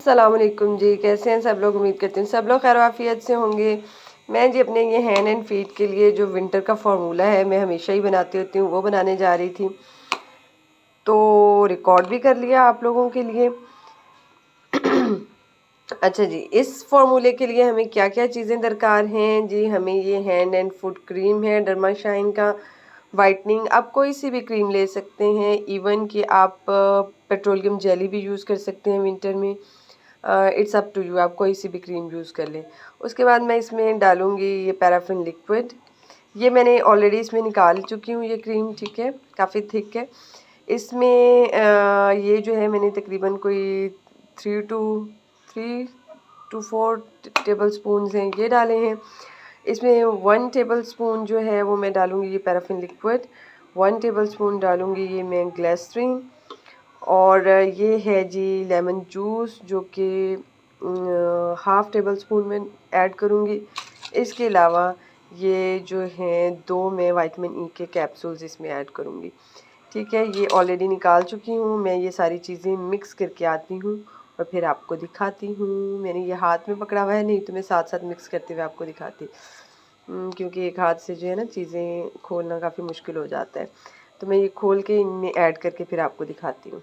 अस्सलामुअलैकुम जी, कैसे हैं सब लोग। उम्मीद करती हूँ सब लोग खैर आफियत से होंगे। मैं जी अपने ये हैंड एंड फीट के लिए जो विंटर का फार्मूला है मैं हमेशा ही बनाती होती हूँ, वो बनाने जा रही थी, तो रिकॉर्ड भी कर लिया आप लोगों के लिए। अच्छा जी, इस फार्मूले के लिए हमें क्या क्या चीज़ें दरकार हैं जी। हमें ये हैंड एंड फुट क्रीम है डर्मा शाइन का, वाइटनिंग आप कोई सी भी क्रीम ले सकते हैं, इवन कि आप पेट्रोलियम जेली भी यूज़ कर सकते हैं विंटर में। इट्स अप टू यू, आप कोई सी भी क्रीम यूज़ कर लें। उसके बाद मैं इसमें डालूँगी ये पैराफिन लिक्विड। ये मैंने ऑलरेडी इसमें निकाल चुकी हूँ ये क्रीम, ठीक है, काफ़ी थिक है। इसमें ये जो है मैंने तकरीबन कोई 3 to 4 टेबल स्पून हैं ये डाले हैं। इसमें 1 टेबल स्पून जो है वो मैं डालूँगी ये पैराफिन लिक्विड, 1 टेबल स्पून डालूँगी ये मैं ग्लिसरीन, और ये है जी लेमन जूस जो कि हाफ़ टेबल स्पून में ऐड करूँगी। इसके अलावा ये जो हैं 2 मैं विटामिन ई के कैप्सूल्स इसमें ऐड करूँगी, ठीक है। ये ऑलरेडी निकाल चुकी हूँ मैं, ये सारी चीज़ें मिक्स करके आती हूँ और फिर आपको दिखाती हूँ। मैंने ये हाथ में पकड़ा हुआ है, नहीं तो मैं साथ साथ मिक्स करते हुए आपको दिखाती, क्योंकि एक हाथ से जो है ना चीज़ें खोलना काफ़ी मुश्किल हो जाता है। तो मैं ये खोल के इनमें ऐड करके फिर आपको दिखाती हूँ।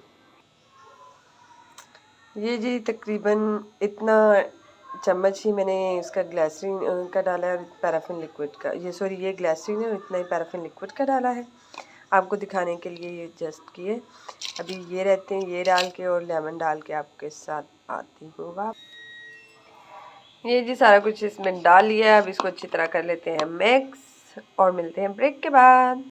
ये जी तकरीबन इतना चम्मच ही मैंने इसका ग्लिसरीन का डाला है और पैराफिन लिक्विड का, ये सॉरी ये ग्लिसरीन है और इतना ही पैराफिन लिक्विड का डाला है आपको दिखाने के लिए ये जस्ट किए। अभी ये रहते हैं, ये डाल के और लेमन डाल के आपके साथ आती हूँ वापस। ये जी सारा कुछ इसमें डाल लिया है, अब इसको अच्छी तरह कर लेते हैं मिक्स और मिलते हैं ब्रेक के बाद।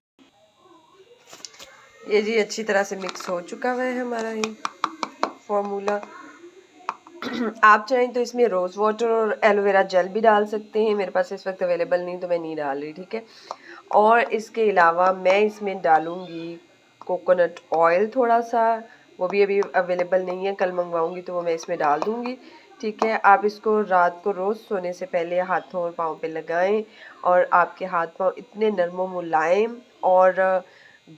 ये जी अच्छी तरह से मिक्स हो चुका हुआ है हमारा ये फॉर्मूला। आप चाहें तो इसमें रोज़ वाटर और एलोवेरा जेल भी डाल सकते हैं, मेरे पास इस वक्त अवेलेबल नहीं तो मैं नहीं डाल रही, ठीक है। और इसके अलावा मैं इसमें डालूँगी कोकोनट ऑयल थोड़ा सा, वो भी अभी अवेलेबल नहीं है, कल मंगवाऊँगी तो वो मैं इसमें डाल दूँगी, ठीक है। आप इसको रात को रोज़ सोने से पहले हाथों और पाँव पे लगाएं और आपके हाथ पाँव इतने नरम मुलायम और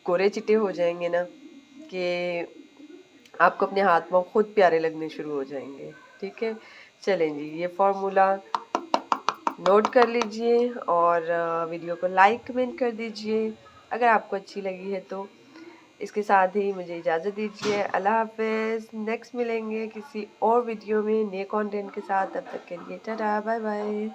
गोरे चिट्टे हो जाएंगे ना कि आपको अपने हाथ पाँव खुद प्यारे लगने शुरू हो जाएंगे, ठीक है। चलें जी, ये फार्मूला नोट कर लीजिए और वीडियो को लाइक कमेंट कर दीजिए अगर आपको अच्छी लगी है तो। इसके साथ ही मुझे इजाज़त दीजिए, अल्लाह हाफ़िज़। नेक्स्ट मिलेंगे किसी और वीडियो में नए कंटेंट के साथ, तब तक के लिए टाटा बाय बाय।